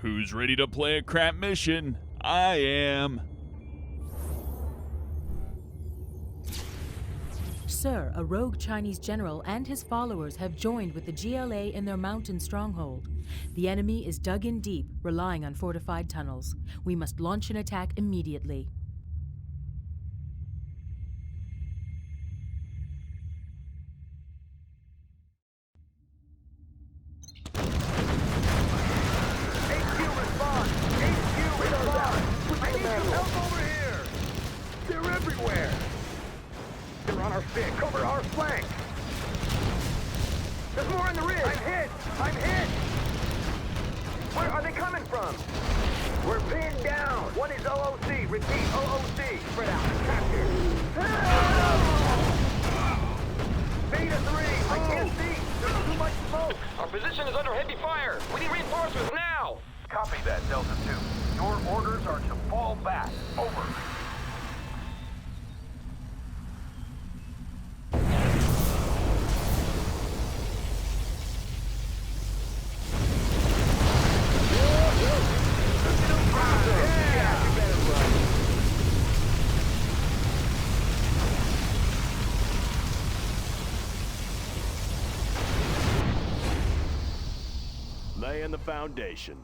Who's ready to play a crap mission? I am. Sir, a rogue Chinese general and his followers have joined with the GLA in their mountain stronghold. The enemy is dug in deep, relying on fortified tunnels. We must launch an attack immediately. Cover our flank! There's more on the ridge! I'm hit! Where are they coming from? We're pinned down! One is OOC. Repeat, OOC. Spread out. Capture. Beta 3! I can't see! There's too much smoke! Our position is under heavy fire! We need reinforcements now! Copy that, Delta 2. Your orders are to fall back. Over. Laying the foundation.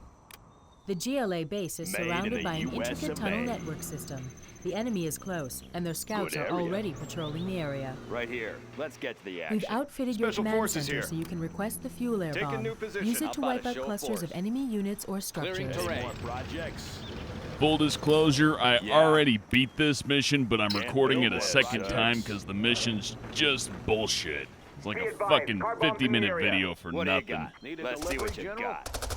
The GLA base is Made in surrounded the by an US intricate of tunnel A. network system. The enemy is close, and their scouts Good are area. already patrolling the area. Right here. Let's get to the action. We've outfitted your Special command forces center here. so you can request the fuel air Take a bomb. new position. Use it How to about wipe a out show of clusters force? of enemy units or structures. Any more projects? Full disclosure, I Yeah. already beat this mission, but I'm Can't recording do it a more second projects. time because the mission's just bullshit. It's like Be a advised, fucking car bombs in the 50-minute area. video for What do you nothing. got? Let's see what you got.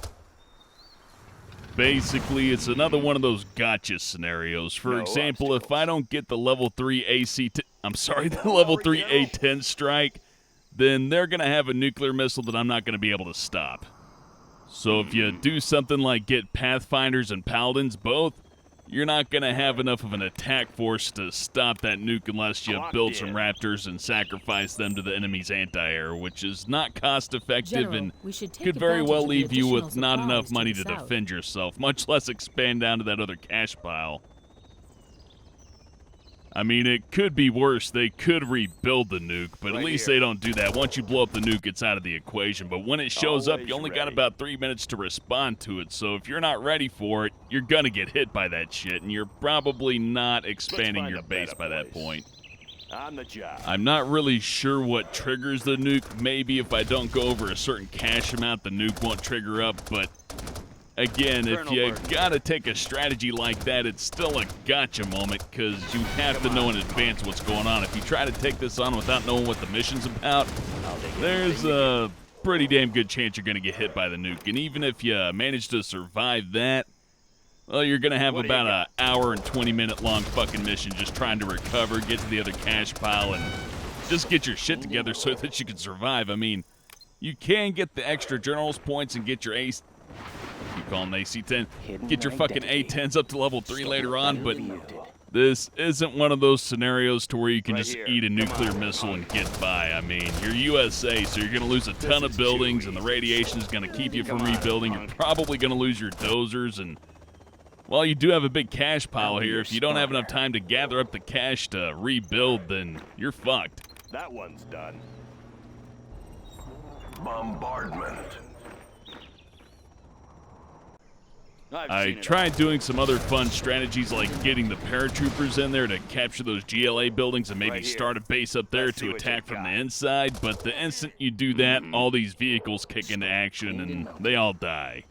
Basically, it's another one of those gotcha scenarios. For No example, if obstacles. I don't get the level 3 the level 3 A10 strike, then they're going to have a nuclear missile that I'm not going to be able to stop. So if you do something like get Pathfinders and Paladins both, you're not going to have enough of an attack force to stop that nuke unless you Locked build in. some Raptors and sacrifice them to the enemy's anti-air, which is not cost-effective General, and we should take could very advantage well of the leave you with additional not enough supplies money to to the south. defend yourself, much less expand down to that other cash pile. I mean, it could be worse. They could rebuild the nuke, but at Right least here. they don't do that. Once you blow up the nuke, it's out of the equation. But when it shows up, Always you only got ready. about 3 minutes to respond to it. So if you're not ready for it, you're going to get hit by that shit, and you're probably not expanding find your a base better by that place. point. On the job. I'm not really sure what triggers the nuke. Maybe if I don't go over a certain cash amount, the nuke won't trigger up. But again, if Colonel you Burton. gotta take a strategy like that, it's still a gotcha moment because you have to know in advance what's going on. If you try to take this on without knowing what the mission's about, there's a pretty damn good chance you're gonna get hit by the nuke. And even if you manage to survive that, well, you're going to have What do you about an got? hour and 20-minute long fucking mission just trying to recover, get to the other cash pile, and just get your shit together so that you can survive. I mean, you can get the extra journals points and get your ace. You call them AC-10. Get your fucking A10s up to level 3 later on, but this isn't one of those scenarios to where you can Right just here. eat a Come nuclear on. missile and get by. I mean, you're USA, so you're going to lose a ton of is buildings, too and the easy. radiation is going to keep you from Come on, rebuilding. You're punk. probably going to lose your dozers, and well, you do have a big cash pile I'll be here. your If you don't have enough spotter. time to gather up the cash to rebuild, then you're fucked. That one's done. Bombardment. I seen it tried doing some other fun strategies like getting the paratroopers in there to capture those GLA buildings and maybe Right here. start a base up there Let's see to what attack you from the got. inside, but the instant you do that, all these vehicles kick into action and they all die.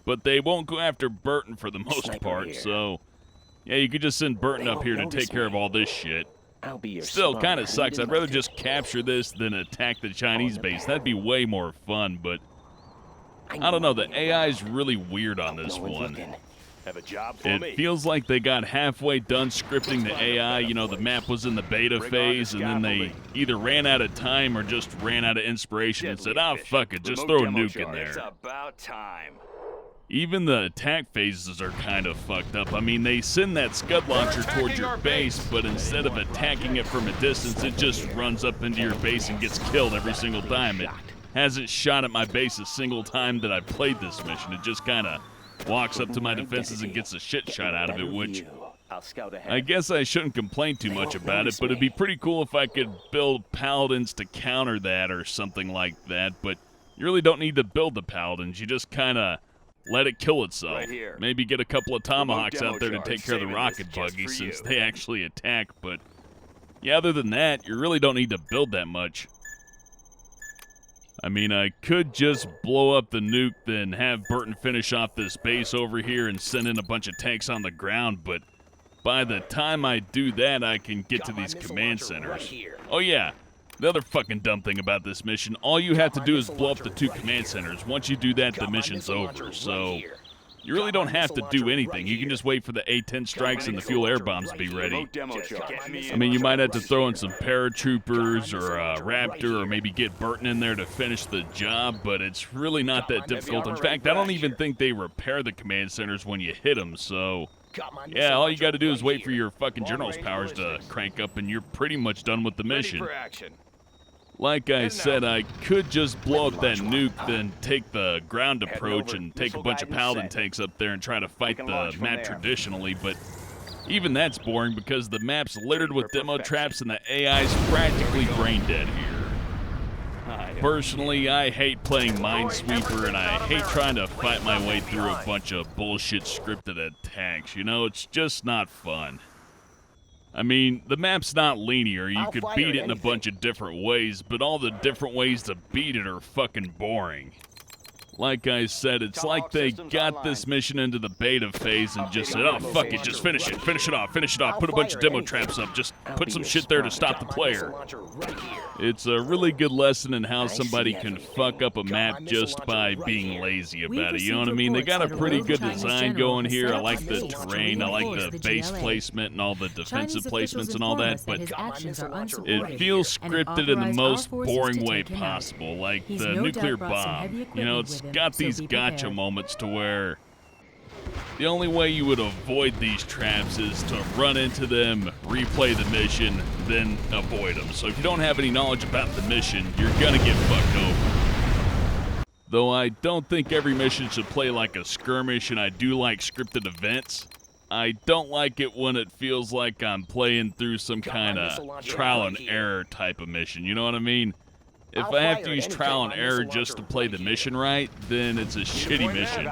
But they won't go after Burton for the most Sniper part, here. so yeah, you could just send Burton They up won't here to notice take care of me. all this shit. I'll be your Still, spotter. kind of sucks. I'd rather Didn't just capture this than attack the Chinese base. That'd be way more fun, but I don't know. The AI is really weird on this No one's one. looking. Have a job for It me. feels like they got halfway done scripting the AI. You know, the map was in the beta Bring on phase, the and then they scaffolding. either ran out of time or just ran out of inspiration and said, Deadly "Ah, efficient. fuck it, just Remote throw a demo nuke in charge. It's there." about time. Even the attack phases are kind of fucked up. I mean, they send that scud launcher towards your base, but instead of attacking it from a distance, it just runs up into your base and gets killed every single time. It hasn't shot at my base a single time that I played this mission. It just kind of walks up to my defenses and gets a shit shot out of it, which I'll scout ahead. I guess I shouldn't complain too much about it, but it'd be pretty cool if I could build paladins to counter that or something like that, but you really don't need to build the paladins. You just kind of let it kill itself. Right here. Maybe get a couple of tomahawks demo out there to charge, take care of the saving rocket this just buggy for since you. they actually attack, but yeah, other than that, you really don't need to build that much. I mean, I could just blow up the nuke, then have Burton finish off this base over here and send in a bunch of tanks on the ground, but by the time I do that, I can get to these command centers. Oh yeah, the other fucking dumb thing about this mission, all you have to do is blow up the 2 command centers. Once you do that, the mission's over, so you really don't have to do anything. You can just wait for the A-10 strikes and the fuel air bombs to be ready. Remote demo charge. I mean, you might have to throw in some paratroopers or a Raptor or maybe get Burton in there to finish the job, but it's really not that difficult. In fact, I don't even think they repair the command centers when you hit them, so yeah, all you got to do is wait for your fucking general's powers to crank up and you're pretty much done with the Ready mission. for action. Like I said, I could just blow up that nuke, then take the ground approach and take a bunch of paladin tanks up there and try to fight the map traditionally, but even that's boring because the map's littered with demo traps and the AI's practically brain dead here. Personally, I hate playing Minesweeper and I hate trying to fight my way through a bunch of bullshit scripted attacks. You know, it's just not fun. I mean, the map's not linear. You could beat it in a bunch of different ways, but all the different ways to beat it are fucking boring. Like I said, it's like they got this mission into the beta phase and just said, oh, fuck it, just finish it off, put a bunch of demo traps up, just put some shit there to stop the player. It's a really good lesson in how somebody can fuck up a map just by being lazy about it, you know what I mean? They got a pretty good design going here. I like the terrain, I like the base placement and all the defensive placements and all that, but it feels scripted in the most boring way possible, like the nuclear bomb. You know, it's got these gotcha moments to where the only way you would avoid these traps is to run into them, replay the mission, then avoid them. So if you don't have any knowledge about the mission, you're gonna get fucked over. Though I don't think every mission should play like a skirmish, and I do like scripted events, I don't like it when it feels like I'm playing through some kind of trial and error type of mission, you know what I mean? If I have to use trial and error just to play the mission right, then it's a shitty mission.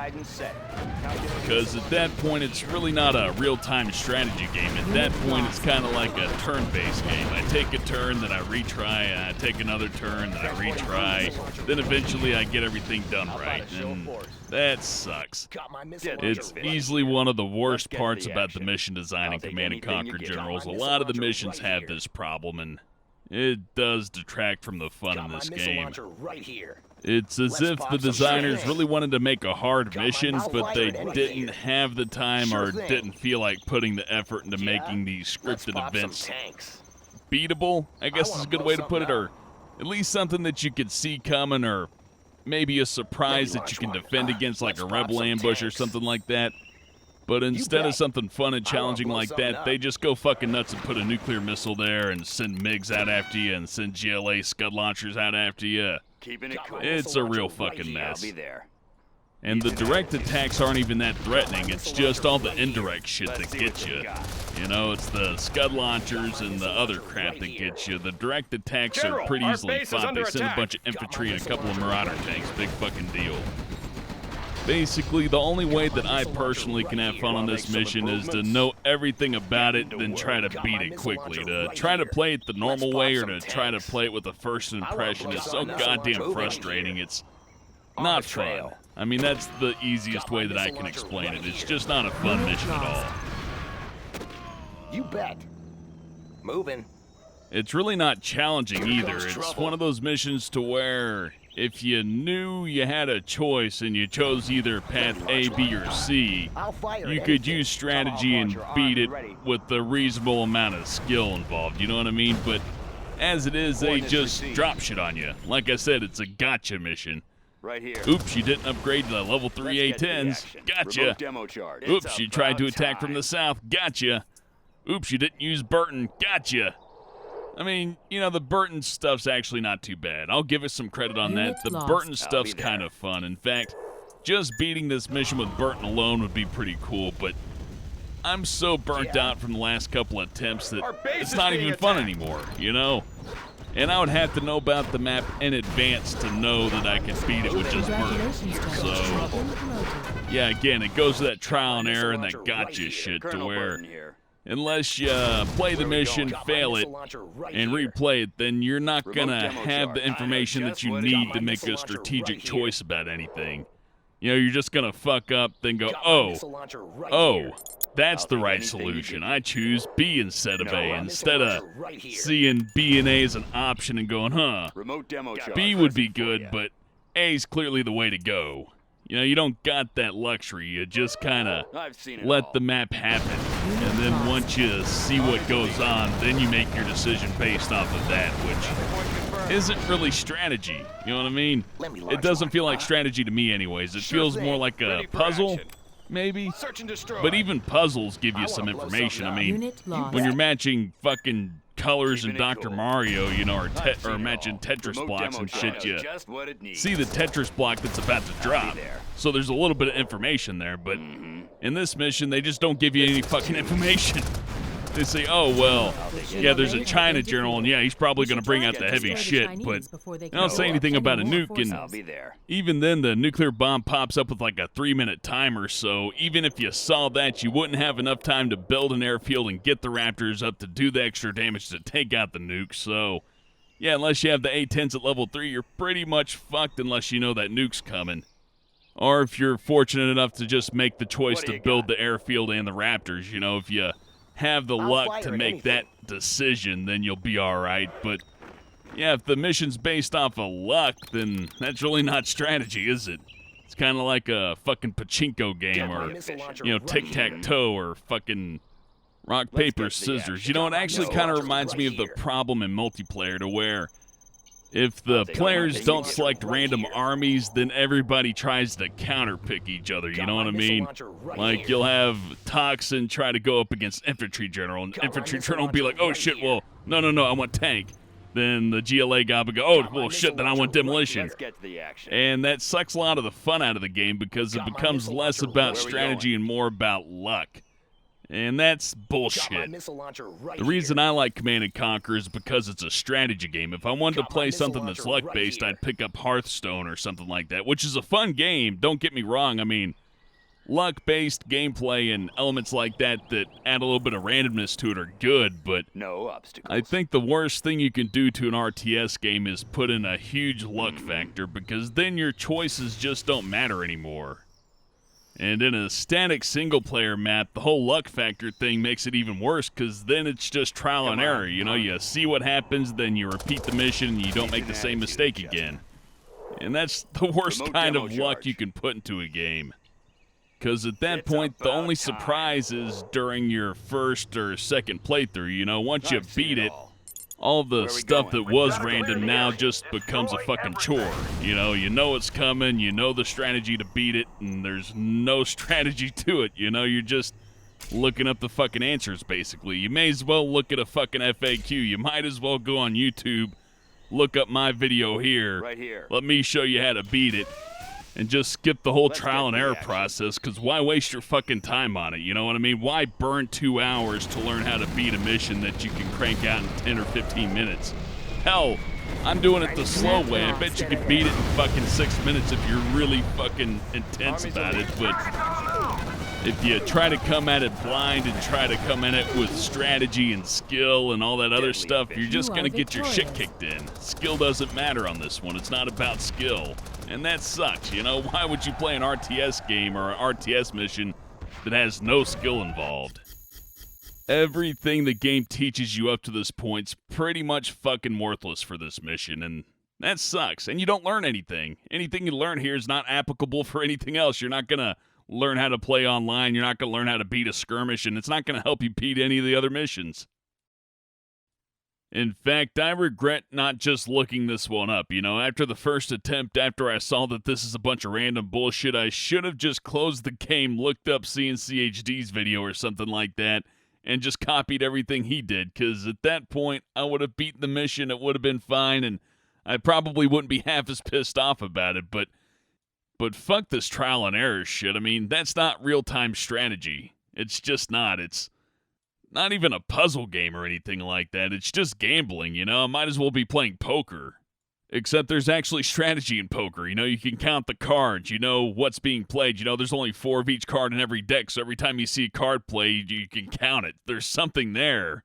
Because at that point, it's really not a real-time strategy game. At that point, it's kind of like a turn-based game. I take a turn, then I retry, and I take another turn, then I retry. Then eventually, I get everything done right, and that sucks. It's easily one of the worst parts about the mission design in Command & Conquer Generals. A lot of the missions have this problem, and it does detract from the fun in this game. It's as if the designers really wanted to make a hard mission, but they didn't have the time or didn't feel like putting the effort into making these scripted events beatable, I guess is a good way to put it, or at least something that you could see coming, or maybe a surprise that you can defend against, like a rebel ambush or something like that. But instead of something fun and challenging like that, they just go fucking nuts and put a nuclear missile there and send MiGs out after you and send GLA Scud launchers out after you. It's a real fucking mess. And the direct attacks aren't even that threatening, it's just all the indirect shit that gets you. You know, it's the Scud launchers and the other crap that gets you. The direct attacks are pretty easily fought. They send a bunch of infantry and a couple of Marauder tanks. Big fucking deal. Basically, the only way that I personally can have fun on this mission is to know everything about it, then try to beat it quickly. To try to play it the normal way or to try to play it with a first impression is so goddamn frustrating. It's not fun. I mean, that's the easiest way that I can explain it. It's just not a fun mission at all. You bet. Moving. It's really not challenging either. It's one of those missions to where if you knew you had a choice and you chose either path A, B, or C, you could use strategy and beat it with a reasonable amount of skill involved, you know what I mean? But as it is, they just drop shit on you. Like I said, it's a gotcha mission. Oops, you didn't upgrade to the level 3 A-10s. Gotcha. Oops, you tried to attack from the south. Gotcha. Oops, you didn't use Burton. Gotcha. I mean, you know, the Burton stuff's actually not too bad. I'll give it some credit on that. The Burton stuff's kind of fun. In fact, just beating this mission with Burton alone would be pretty cool, but I'm so burnt out from the last couple attempts that Our base it's is not being even fun attacked. anymore, you know? And I would have to know about the map in advance to know that I could beat it with just Burton. Congratulations, So, General. Been promoted. yeah, again, it goes to that trial and error and that Missile gotcha launcher right shit here. to Colonel where Burton here. unless you play the mission, fail it, and replay it, then you're not Remote gonna demo have the chart. I know information that just you what it need is. to make Missile a launcher strategic right here. choice about anything. You know, you're just gonna fuck up, then go, Got my oh, missile launcher right oh, here. that's I'll the take right anything you solution. give I choose B instead of No, A, my missile instead of launcher right here. seeing B and A as an option and going, huh, Remote demo chart. B would be Present for good, ya. but A's clearly the way to go. You know, you don't got that luxury. You just kind of I've seen it let all. the map happen. And then once you see what goes on, then you make your decision based off of that, which isn't really strategy. You know what I mean? It doesn't feel like strategy to me anyways. It feels more like a Ready for puzzle, action. maybe. Search and destroy. But even puzzles give you some wanna blow information. I something mean, Unit lost. when you're matching fucking colors in Keeping it Dr. cool. Mario, you know, or, I've seen or it matching all. Tetris Remote blocks demo and chart shit, knows you just what it needs. see the Tetris block that's about to drop. there. So there's a little bit of information there, but in this mission, they just don't give you any fucking information. They say, oh, well, yeah, there's a China general, and yeah, he's probably going to bring out the heavy shit, but they don't say anything about a nuke, and I'll be there. even then, the nuclear bomb pops up with like a 3-minute timer, so even if you saw that, you wouldn't have enough time to build an airfield and get the Raptors up to do the extra damage to take out the nuke, so yeah, unless you have the A-10s at level 3, you're pretty much fucked unless you know that nuke's coming. Or if you're fortunate enough to just make the choice What do to you build got? the airfield and the Raptors, you know, if you have the I'll luck fire to at make that anything. decision, then you'll be alright, but yeah, if the mission's based off of luck, then that's really not strategy, is it? It's kind of like a fucking pachinko game my or, missile launcher you know, right tic-tac-toe or fucking rock, Let's paper, get to the scissors. action. You know, it Got my actually missile kind of launcher reminds me right of the here. problem in multiplayer to where if the I'll take players my missile don't launcher select right random here. armies, then everybody tries to counterpick each other. You Got know my what I missile mean? launcher right Like, here. you'll have Toxin try to go up against Infantry General, and Got my Infantry missile General will be like, launcher oh right shit, here. well, no, I want Tank. Then the GLA guy will go, oh, Got my well, shit, missile then I want launcher right Demolition. here. Let's get to the action. And that sucks a lot of the fun out of the game because it Got my becomes missile less launcher about right here. strategy and more about luck. And that's Got my bullshit. missile launcher right The reason here. I like Command and Conquer is because it's a strategy game. If I wanted to Got my play missile something that's launcher luck-based, right here. I'd pick up Hearthstone or something like that, which is a fun game. Don't get me wrong. I mean, luck-based gameplay and elements like that that add a little bit of randomness to it are good, but No obstacles. I think the worst thing you can do to an RTS game is put in a huge luck factor because then your choices just don't matter anymore. And in a static single-player map, the whole luck factor thing makes it even worse because then it's just trial and error. You know, you see what happens, then you repeat the mission, and you don't make the same mistake again. And that's the worst Remote kind demo of luck charge. you can put into a game. Because at that It's point, the about only time. surprise is during your first or second playthrough. You know, once you I've seen beat it, all. all the we stuff going? that was Gotta clear random the now area. just becomes a Destroy fucking everything. chore. You know it's coming, you know the strategy to beat it, and there's no strategy to it. You know, you're just looking up the fucking answers, basically. You may as well look at a fucking FAQ. You might as well go on YouTube, look up my video here. Right here. Let me show you how to beat it. And just skip the whole Let's trial get and to the error action. process, because why waste your fucking time on it? You know what I mean? Why burn 2 hours to learn how to beat a mission that you can crank out in 10 or 15 minutes? Hell, I'm doing it the slow way. I bet you could beat it in fucking 6 minutes if you're really fucking intense Armies about are it. But if you try to come at it blind and try to come at it with strategy and skill and all that other Deadly stuff, you're efficient. just You gonna are get your shit victorious. kicked in. Skill doesn't matter on this one. It's not about skill. And that sucks, you know? Why would you play an RTS game or an RTS mission that has no skill involved? Everything the game teaches you up to this point's pretty much fucking worthless for this mission, and that sucks. And you don't learn anything. Anything you learn here is not applicable for anything else. You're not gonna learn how to play online. You're not gonna learn how to beat a skirmish, and it's not gonna help you beat any of the other missions. In fact, I regret not just looking this one up. You know, after the first attempt, after I saw that this is a bunch of random bullshit, I should have just closed the game, looked up CNCHD's video or something like that, and just copied everything he did, because at that point, I would have beaten the mission, it would have been fine, and I probably wouldn't be half as pissed off about it, but But fuck this trial and error shit. I mean, that's not real-time strategy. It's just not. It's not even a puzzle game or anything like that. It's just gambling, you know? Might as well be playing poker. Except there's actually strategy in poker. You know, you can count the cards. You know what's being played. You know, there's only 4 of each card in every deck, so every time you see a card played, you can count it. There's something there.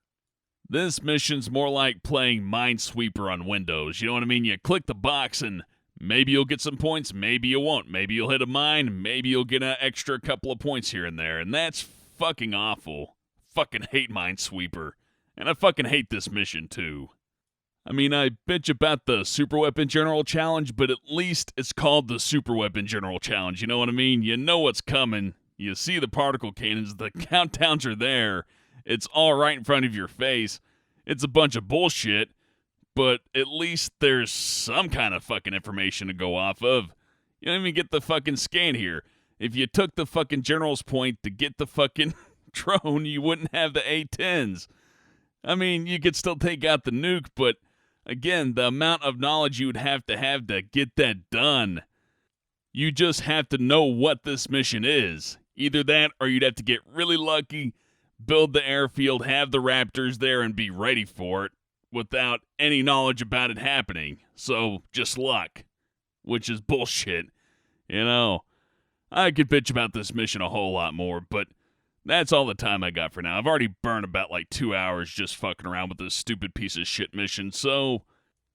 This mission's more like playing Minesweeper on Windows. You know what I mean? You click the box and maybe you'll get some points, maybe you won't. Maybe you'll hit a mine, maybe you'll get an extra couple of points here and there. And that's fucking awful. Fucking hate Minesweeper. And I fucking hate this mission too. I mean, I bitch about the Super Weapon General Challenge, but at least it's called the Super Weapon General Challenge. You know what I mean? You know what's coming. You see the particle cannons. The countdowns are there. It's all right in front of your face. It's a bunch of bullshit, but at least there's some kind of fucking information to go off of. You don't even get the fucking scan here. If you took the fucking General's point to get the fucking drone, you wouldn't have the A-10s. I mean, you could still take out the nuke, but again, the amount of knowledge you would have to get that done. You just have to know what this mission is. Either that or you'd have to get really lucky, build the airfield, have the Raptors there, and be ready for it without any knowledge about it happening. So, just luck. Which is bullshit. You know, I could bitch about this mission a whole lot more, but that's all the time I got for now. I've already burned about like 2 hours just fucking around with this stupid piece of shit mission, so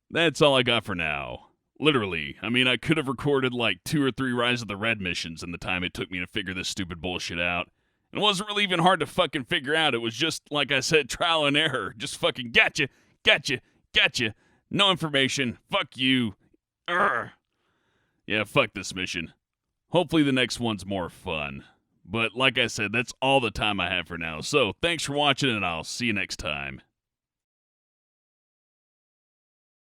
that's all I got for now. Literally. I mean, I could have recorded like 2 or 3 Rise of the Red missions in the time it took me to figure this stupid bullshit out. It wasn't really even hard to fucking figure out. It was just, like I said, trial and error. Just fucking gotcha. No information. Fuck you. Urgh. Yeah, fuck this mission. Hopefully the next one's more fun. But like I said, that's all the time I have for now. So, thanks for watching, and I'll see you next time.